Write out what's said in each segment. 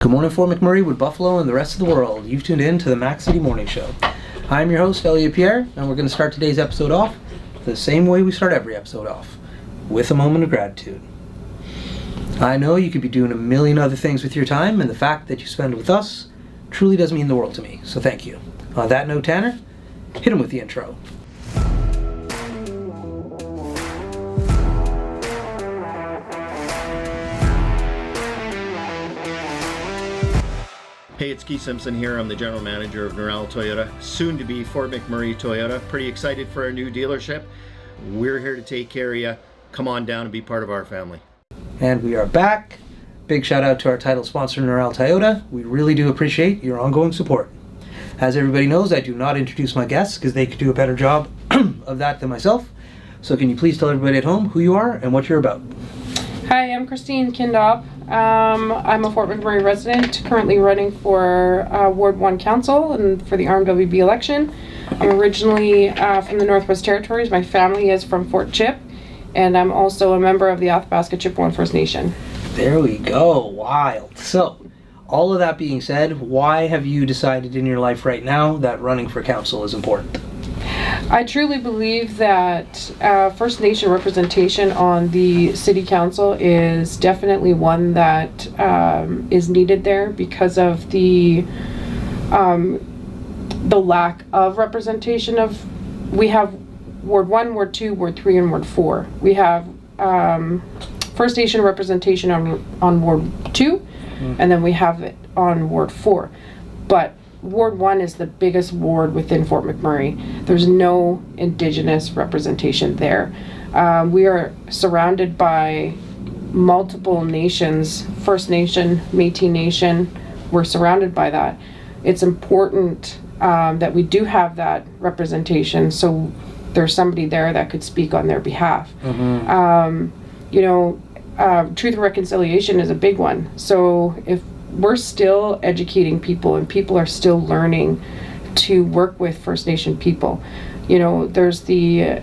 Good morning, Fort McMurray, with Buffalo and the rest of the world. You've tuned in to the Mac City Morning Show. I'm your host, Elliot Pierre, and we're going to start today's episode off the same way we start every episode off, with a moment of gratitude. I know you could be doing a million other things with your time, and the fact that you spend it with us truly does mean the world to me, so thank you. On that note, Tanner, hit him with the intro. Hey, it's Keith Simpson here. I'm the General Manager of Norel Toyota, soon to be Fort McMurray Toyota. Pretty excited for our new dealership. We're here to take care of you. Come on down and be part of our family. And we are back. Big shout out to our title sponsor, Norel Toyota. We really do appreciate your ongoing support. As everybody knows, I do not introduce my guests because they could do a better job of that than myself. So can you please tell everybody at home who you are and what you're about? Hi, I'm Christine Kindopp. I'm a Fort McMurray resident, currently running for Ward 1 Council and for the RMWB election. I'm originally from the Northwest Territories. My family is from Fort Chip, and I'm also a member of the Athabasca Chippewa First Nation. There we go. Wild. So, all of that being said, why have you decided in your life right now that running for council is important? I truly believe that First Nation representation on the City Council is definitely one that is needed there because of the lack of representation of, we have Ward 1, Ward 2, Ward 3, and Ward 4. We have First Nation representation on Ward 2, and then we have it on Ward 4. But Ward 1 is the biggest ward within Fort McMurray. There's no Indigenous representation there. We are surrounded by multiple nations, First Nation, Métis Nation. We're surrounded by that. It's important that we do have that representation so there's somebody there that could speak on their behalf. Truth and reconciliation is a big one. So if we're still educating people and people are still learning to work with First Nation people. There's the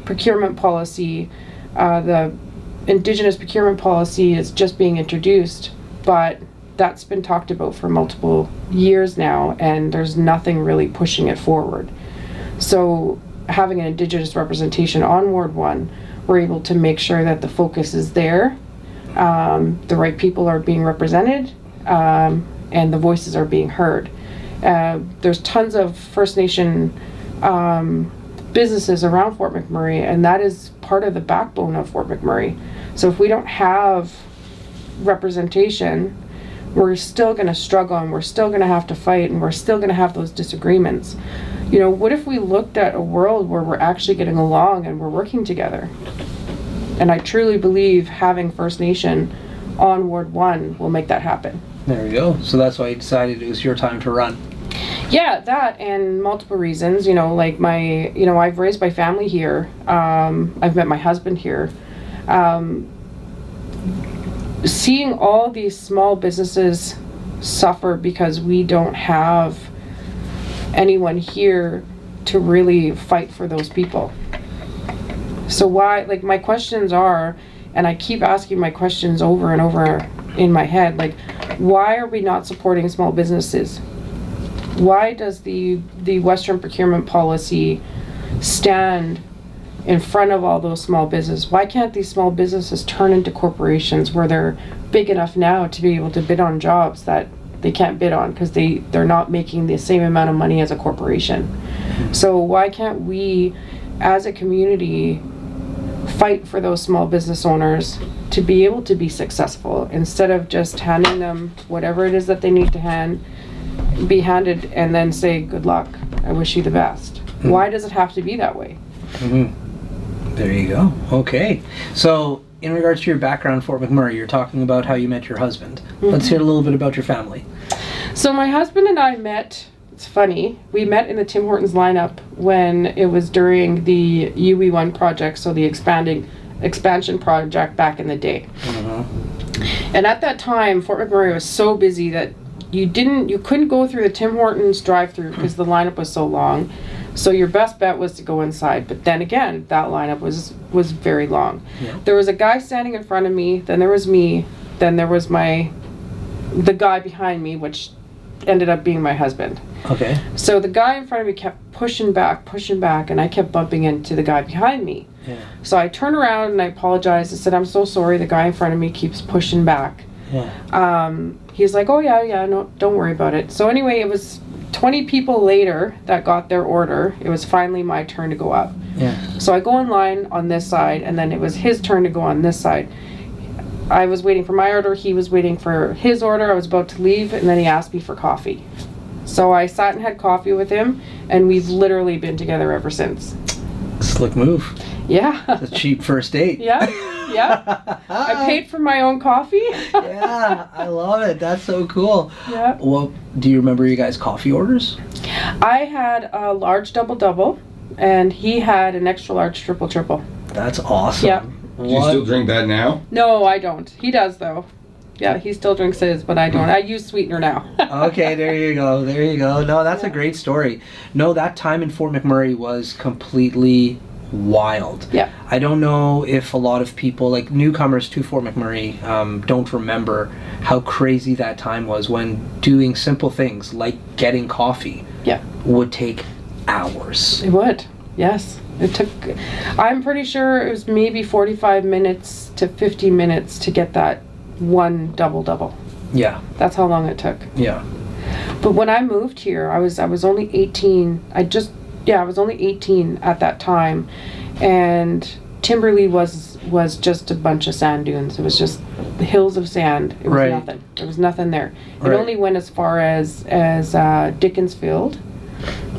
procurement policy, the Indigenous procurement policy is just being introduced, but that's been talked about for multiple years now and there's nothing really pushing it forward. So having an Indigenous representation on Ward 1, we're able to make sure that the focus is there. The right people are being represented and the voices are being heard. There's tons of First Nation businesses around Fort McMurray, and that is part of the backbone of Fort McMurray. So if we don't have representation, we're still going to struggle and we're still going to have to fight and we're still going to have those disagreements. What if we looked at a world where we're actually getting along and we're working together? And I truly believe having First Nation on Ward 1 will make that happen. There we go. So that's why you decided it was your time to run. Yeah, that and multiple reasons. I've raised my family here. I've met my husband here. Seeing all these small businesses suffer because we don't have anyone here to really fight for those people. So why, my questions are, and I keep asking my questions over and over in my head, why are we not supporting small businesses? Why does the Western procurement policy stand in front of all those small businesses? Why can't these small businesses turn into corporations where they're big enough now to be able to bid on jobs that they can't bid on because they're not making the same amount of money as a corporation? So why can't we, as a community, fight for those small business owners to be able to be successful instead of just handing them whatever it is that they need to be handed and then say, good luck, I wish you the best. Why does it have to be that way? There you go. Okay. So in regards to your background, Fort McMurray, you're talking about how you met your husband. Let's hear a little bit about your family. So my husband and I met, it's funny, we met in the Tim Hortons lineup when it was during the UE1 project, so the expansion project back in the day. And at that time, Fort McMurray was so busy that you couldn't go through the Tim Hortons drive-through because the lineup was so long. So your best bet was to go inside. But then again, that lineup was very long. Yeah. There was a guy standing in front of me, then there was me, then there was my the guy behind me, which ended up being my husband. Okay. So the guy in front of me kept pushing back, and I kept bumping into the guy behind me. Yeah. So I turned around and I apologized. I said, I'm so sorry, the guy in front of me keeps pushing back. Yeah. He's like, oh yeah, no, don't worry about it. So anyway, it was 20 people later that got their order. It was finally my turn to go up. Yeah. So I go in line on this side, and then it was his turn to go on this side. I was waiting for my order, he was waiting for his order. I was about to leave, and then he asked me for coffee. So I sat and had coffee with him, and we've literally been together ever since. Slick move. Yeah. A cheap first date. Yeah. I paid for my own coffee. Yeah, I love it. That's so cool. Yeah. Well, do you remember you guys' coffee orders? I had a large double, and he had an extra large triple. That's awesome. Yeah. Do you still drink that now? No, I don't. He does though. Yeah, he still drinks his, but I don't. I use sweetener now. Okay, there you go. No, that's a great story. No, that time in Fort McMurray was completely wild. Yeah. I don't know if a lot of people, like newcomers to Fort McMurray, don't remember how crazy that time was when doing simple things like getting coffee would take hours. It would. Yes. It took, I'm pretty sure it was maybe 45 minutes to 50 minutes to get that one double. Yeah. That's how long it took. Yeah. But when I moved here, I was only 18. I was only 18 at that time, and Timberley was just a bunch of sand dunes. It was just the hills of sand. It was nothing. There was nothing there. It only went as far as Dickensfield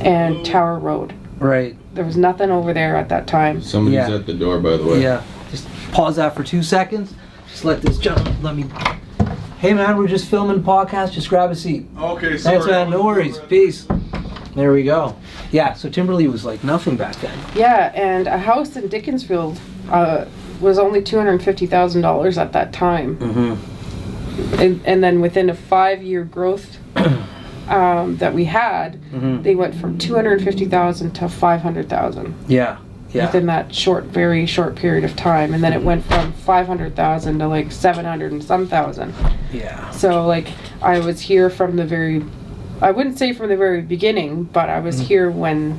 and Tower Road. Right. There was nothing over there at that time. Somebody's at the door, by the way. Yeah. Just pause that for 2 seconds. Just let this gentleman, let me... Hey man, we're just filming a podcast. Just grab a seat. Okay, sorry. Thanks man, no worries. Peace. There we go. Yeah, so Timberley was like nothing back then. Yeah, and a house in Dickensfield was only $250,000 at that time. Mm-hmm. And then within a 5-year growth that we had, they went from $250,000 to $500,000. Yeah. Within that very short period of time, and then it went from $500,000 to like $700 and some thousand. Yeah. So like I was here from the very, I wouldn't say from the very beginning, but I was here when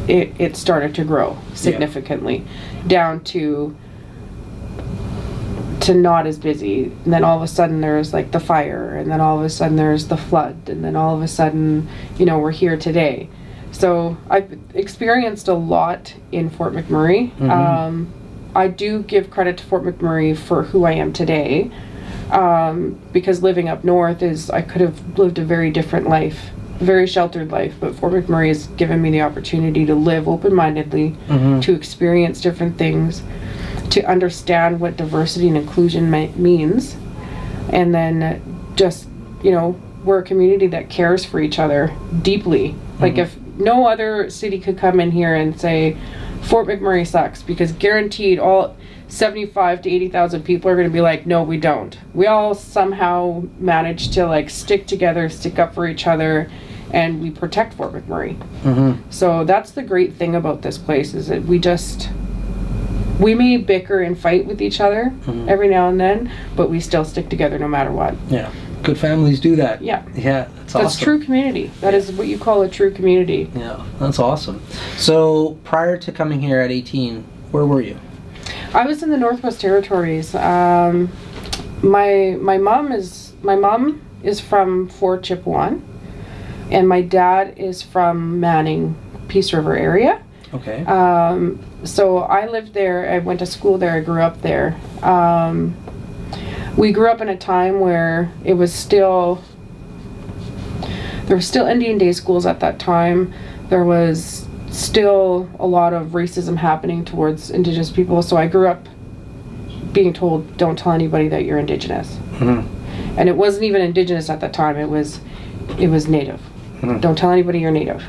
it started to grow significantly, down to not as busy. And then all of a sudden there's like the fire, and then all of a sudden there's the flood, and then all of a sudden, we're here today. So I've experienced a lot in Fort McMurray. I do give credit to Fort McMurray for who I am today, because living up north I could have lived a very different life, a very sheltered life, but Fort McMurray has given me the opportunity to live open-mindedly, to experience different things, to understand what diversity and inclusion means, and then just, we're a community that cares for each other deeply. Like if no other city could come in here and say Fort McMurray sucks, because guaranteed all 75 to 80,000 people are going to be like, no, we don't. We all somehow manage to like stick together, stick up for each other, and we protect Fort McMurray. So that's the great thing about this place, is that we may bicker and fight with each other every now and then, but we still stick together no matter what. Yeah. Good families do that. Yeah. Yeah, that's awesome. That's true community. That is what you call a true community. Yeah, that's awesome. So prior to coming here at 18, where were you? I was in the Northwest Territories. My mom is from Fort Chipewyan, and my dad is from Manning, Peace River area. Okay. So I lived there. I went to school there. I grew up there. We grew up in a time where there were still Indian day schools at that time. There was still a lot of racism happening towards Indigenous people. So I grew up being told, don't tell anybody that you're Indigenous. And it wasn't even Indigenous at that time. It was Native. Don't tell anybody you're Native.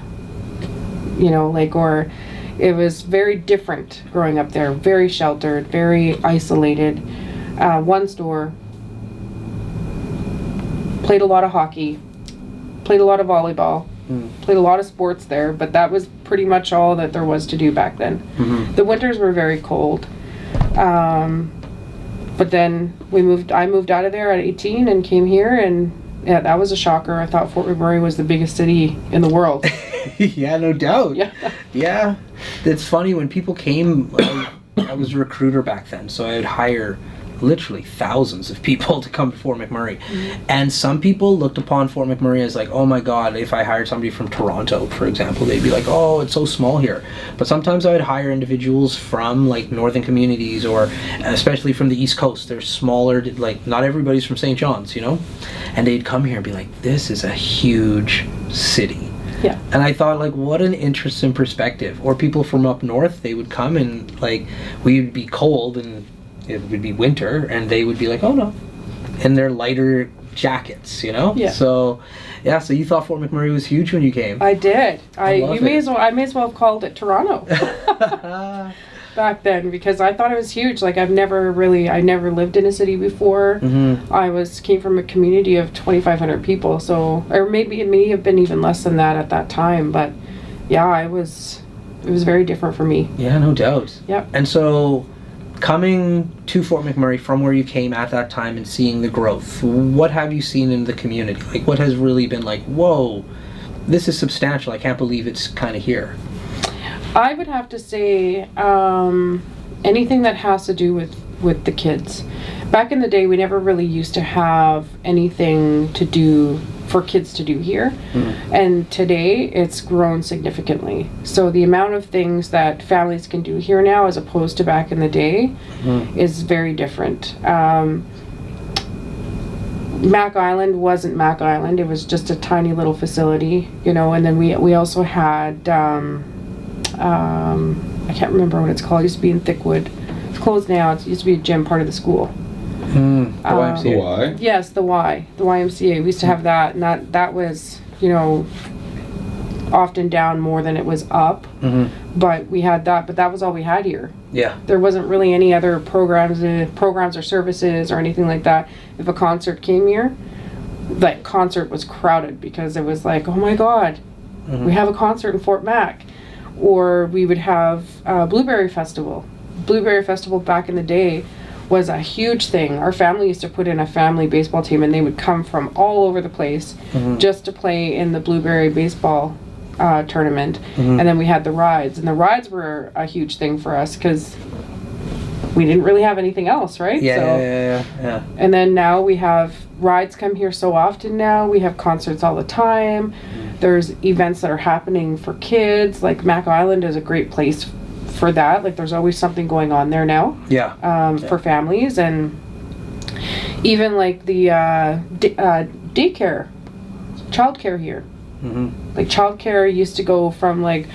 Or it was very different growing up there. Very sheltered, very isolated. One store, played a lot of hockey, played a lot of volleyball, played a lot of sports there, but that was pretty much all that there was to do back then. The winters were very cold. But then I moved out of there at 18 and came here, and yeah, that was a shocker. I thought Fort McMurray was the biggest city in the world. Yeah, no doubt. Yeah. Yeah. It's funny when people came, I was a recruiter back then, so I would hire literally thousands of people to come to Fort McMurray. And some people looked upon Fort McMurray as like, oh my God, if I hired somebody from Toronto, for example, they'd be like, oh, it's so small here. But sometimes I would hire individuals from like northern communities, or especially from the East Coast. They're smaller, like not everybody's from St. John's, you know? And they'd come here and be like, this is a huge city. Yeah. And I thought, like, what an interesting perspective. Or people from up north, they would come and like, we'd be cold and it would be winter, and they would be like, oh no, in their lighter jackets, you know? Yeah. So, yeah, so you thought Fort McMurray was huge when you came. I did. I love may it. as well have called it Toronto back then, because I thought it was huge. Like I never lived in a city before. I came from a community of 2,500 people, so, or maybe it may have been even less than that at that time, but yeah, it was very different for me. Yeah, no doubt. Yep. And so, coming to Fort McMurray from where you came at that time and seeing the growth, what have you seen in the community? Like, what has really been like, whoa, this is substantial, I can't believe it's kind of here? I would have to say anything that has to do with the kids. Back in the day, we never really used to have anything to do for kids to do here. And today it's grown significantly. So the amount of things that families can do here now as opposed to back in the day is very different. Mac Island wasn't Mac Island. It was just a tiny little facility, you know, and then we also had I can't remember what it's called. It used to be in Thickwood. It's closed now. It used to be a gym part of the school. The YMCA. The Y? Yes, the YMCA. We used to have that, and that was, you know, often down more than it was up. But we had that, but that was all we had here. Yeah. There wasn't really any other programs or services or anything like that. If a concert came here, that concert was crowded because it was like, oh my God, we have a concert in Fort Mac. Or we would have Blueberry Festival. Blueberry Festival back in the day was a huge thing. Our family used to put in a family baseball team, and they would come from all over the place just to play in the Blueberry baseball tournament. And then we had the rides, and the rides were a huge thing for us because we didn't really have anything else, right? Yeah. And then now we have rides come here so often now. We have concerts all the time. There's events that are happening for kids. Like Mac Island is a great place for that. Like there's always something going on there now. For families, and even like the daycare, childcare here. Like childcare used to go from like,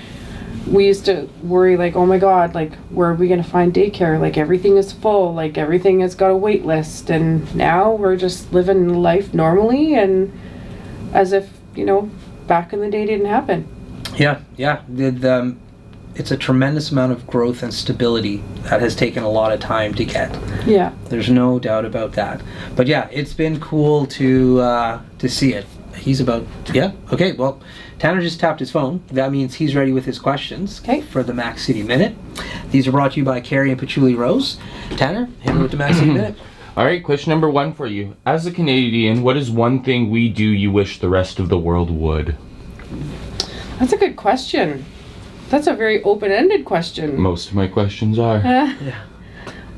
we used to worry like, oh my God, like where are we gonna find daycare? Like everything is full, like everything has got a wait list, and now we're just living life normally and as if, you know, back in the day didn't happen. Yeah. It's a tremendous amount of growth and stability that has taken a lot of time to get. Yeah. There's no doubt about that. But yeah, it's been cool to see it. He's about, okay, well, Tanner just tapped his phone. That means he's ready with his questions for the Mac City Minute. These are brought to you by Carrie and Patchouli Rose. Tanner, hit me with the Mac City Minute. All right, question number 1 for you. As a Canadian, what is one thing we do you wish the rest of the world would? That's a good question. That's a very open-ended question. Most of my questions are.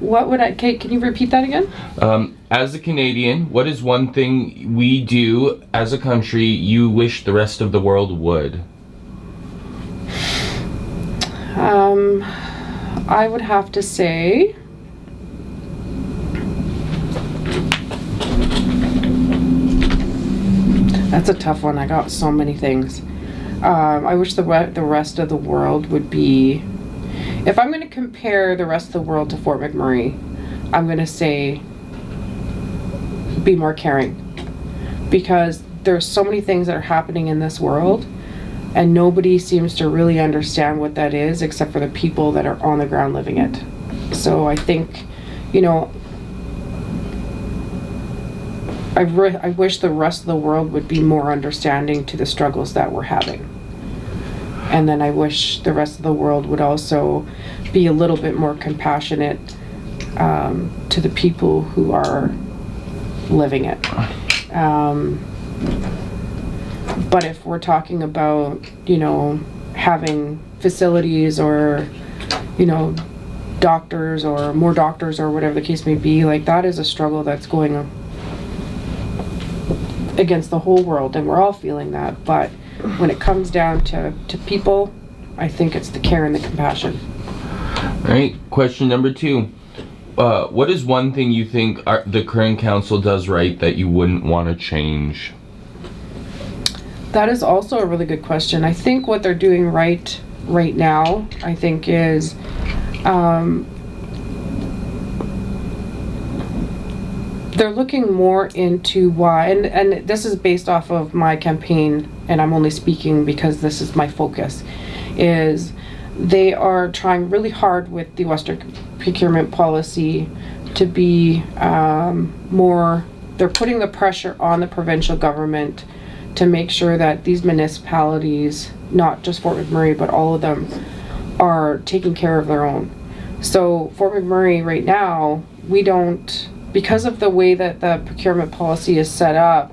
What would Kate, can you repeat that again? As a Canadian, what is one thing we do as a country you wish the rest of the world would? I would have to say that's a tough one. I got so many things. I wish the rest of the world would be, if I'm going to compare the rest of the world to Fort McMurray, I'm going to say be more caring, because there's so many things that are happening in this world and nobody seems to really understand what that is except for the people that are on the ground living it. So I think, you know, I wish the rest of the world would be more understanding to the struggles that we're having. And then I wish the rest of the world would also be a little bit more compassionate to the people who are living it. But if we're talking about, having facilities or, doctors or more doctors or whatever the case may be, like, that is a struggle that's going against the whole world, and we're all feeling that. But when it comes down to people, I think it's the care and the compassion. All right, question number 2. What is one thing you think the current council does right that you wouldn't want to change? That is also a really good question. I think what they're doing right now, I think, is they're looking more into why, and this is based off of my campaign, and I'm only speaking because this is my focus, is they are trying really hard with the Western procurement policy to be more, they're putting the pressure on the provincial government to make sure that these municipalities, not just Fort McMurray, but all of them, are taking care of their own. So Fort McMurray right now, we don't, because of the way that the procurement policy is set up,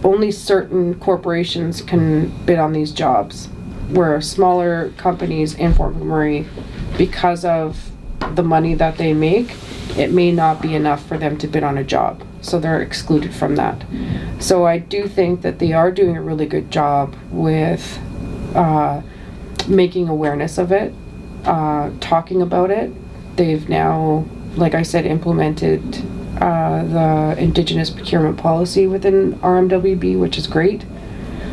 only certain corporations can bid on these jobs, where smaller companies in Fort McMurray, because of the money that they make, it may not be enough for them to bid on a job. So they're excluded from that. So I do think that they are doing a really good job with making awareness of it, talking about it. They've now, like I said, implemented the Indigenous procurement policy within RMWB, which is great.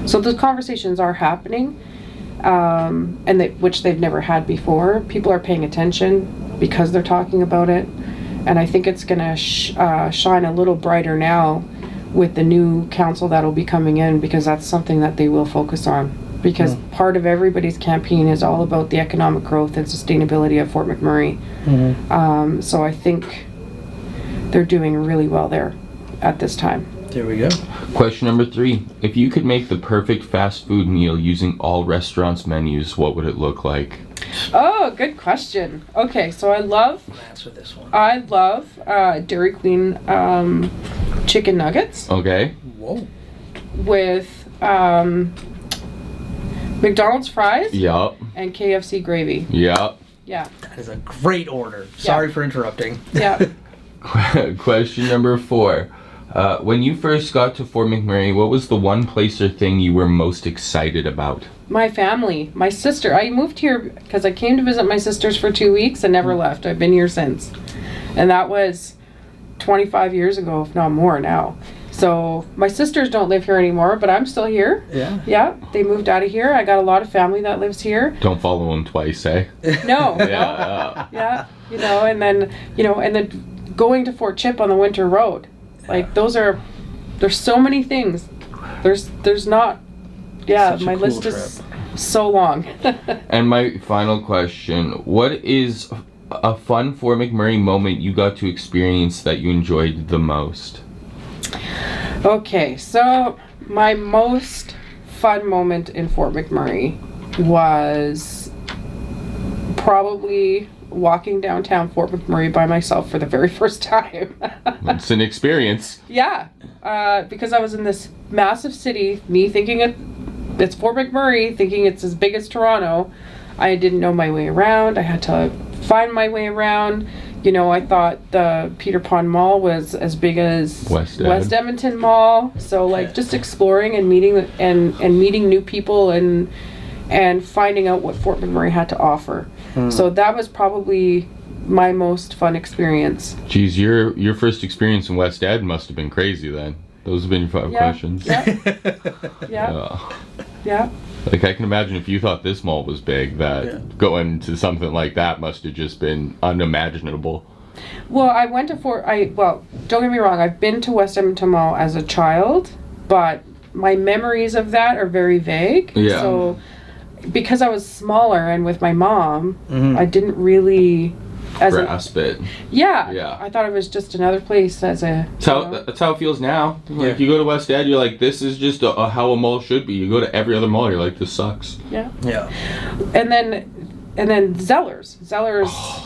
So those conversations are happening, which they've never had before. People are paying attention because they're talking about it. And I think it's going to shine a little brighter now with the new council that'll be coming in, because that's something that they will focus on. Because part of everybody's campaign is all about the economic growth and sustainability of Fort McMurray. So I think they're doing really well there at this time. There we go. Question number 3. If you could make the perfect fast food meal using all restaurants' menus, what would it look like? Oh, good question. Okay, so I love Dairy Queen chicken nuggets. Okay. Whoa. With McDonald's fries. Yup. And KFC gravy. Yup. Yeah. That is a great order. Sorry for interrupting. Yeah. Question number 4. When you first got to Fort McMurray, what was the one place or thing you were most excited about? My family. My sister. I moved here because I came to visit my sisters for 2 weeks and never left. I've been here since. And that was 25 years ago, if not more now. So my sisters don't live here anymore, but I'm still here. Yeah. Yeah. They moved out of here. I got a lot of family that lives here. Don't follow them twice, eh? No. Yeah. Yeah. And then going to Fort Chip on the Winter Road. Like, there's so many things. There's not, my list is so long. And my final question, what is a fun Fort McMurray moment you got to experience that you enjoyed the most? Okay, so my most fun moment in Fort McMurray was probably walking downtown Fort McMurray by myself for the very first time. It's an experience. Yeah, because I was in this massive city, me thinking it's Fort McMurray, thinking it's as big as Toronto. I didn't know my way around. I had to find my way around. I thought the Peter Pond Mall was as big as West Edmonton Mall. So just exploring and meeting meeting new people and finding out what Fort McMurray had to offer. So that was probably my most fun experience. Geez, your first experience in West Ed must have been crazy then. Those have been your 5 questions. Yeah. Like, I can imagine if you thought this mall was big, that going to something like that must have just been unimaginable. Well, I went to don't get me wrong, I've been to West Edmonton Mall as a child, but my memories of that are very vague. Yeah. So, because I was smaller and with my mom, I didn't really grasp it. Yeah. I thought it was just another place as a... That's how it feels now. Like, you go to West Ed, you're like, this is just how a mall should be. You go to every other mall, you're like, this sucks. Yeah. And then and then Zellers,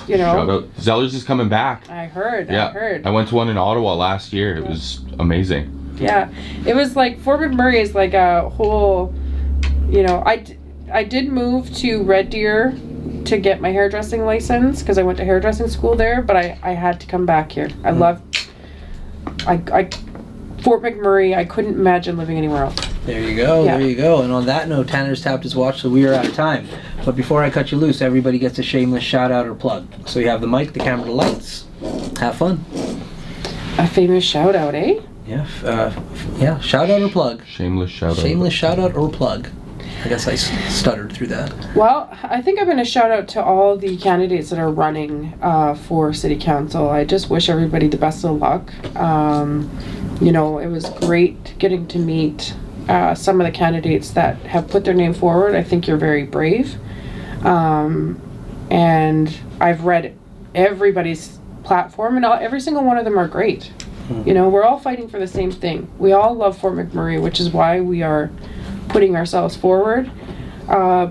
you know. Shout out. Zellers is coming back. I heard. I went to one in Ottawa last year. It was amazing. Yeah, it was like Fort McMurray is like a whole, you know. I did move to Red Deer to get my hairdressing license because I went to hairdressing school there, but I had to come back here. I loved Fort McMurray. I couldn't imagine living anywhere else. There you go, Yeah. there you go. And on that note, Tanner's tapped his watch, so we are out of time. But before I cut you loose, everybody gets a shameless shout out or plug. So you have the mic, the camera, the lights. Have fun. A famous shout out, eh? Yeah, yeah. Shout out or plug. Shameless shout out. Shameless shout out or plug. I guess I stuttered through that. Well, I think I'm going to shout out to all the candidates that are running for City Council. I just wish everybody the best of luck. You know, it was great getting to meet some of the candidates that have put their name forward. I think you're very brave. And I've read everybody's platform, and every single one of them are great. You know, we're all fighting for the same thing. We all love Fort McMurray, which is why we are putting ourselves forward,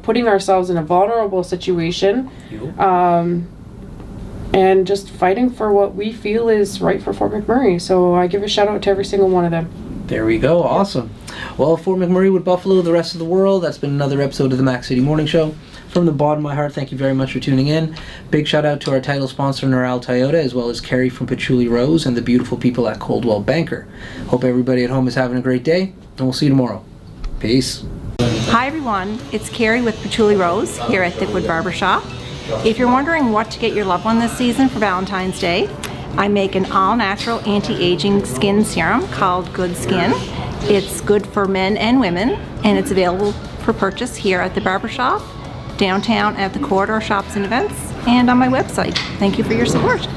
putting ourselves in a vulnerable situation, and just fighting for what we feel is right for Fort McMurray. So I give a shout out to every single one of them. There we go. Awesome. Well, Fort McMurray with Buffalo, the rest of the world. That's been another episode of the Mac City Morning Show. From the bottom of my heart, thank you very much for tuning in. Big shout out to our title sponsor, Neural Toyota, as well as Carrie from Patchouli Rose and the beautiful people at Coldwell Banker. Hope everybody at home is having a great day, and we'll see you tomorrow. Peace. Hi everyone, it's Carrie with Patchouli Rose here at Thickwood Barbershop. If you're wondering what to get your loved one this season for Valentine's Day, I make an all-natural anti-aging skin serum called Good Skin. It's good for men and women, and it's available for purchase here at the barbershop, downtown at the Corridor Shops and Events, and on my website. Thank you for your support.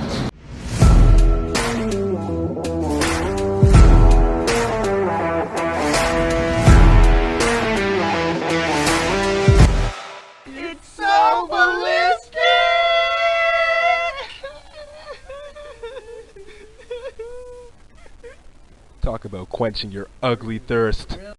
Talk about quenching your ugly thirst.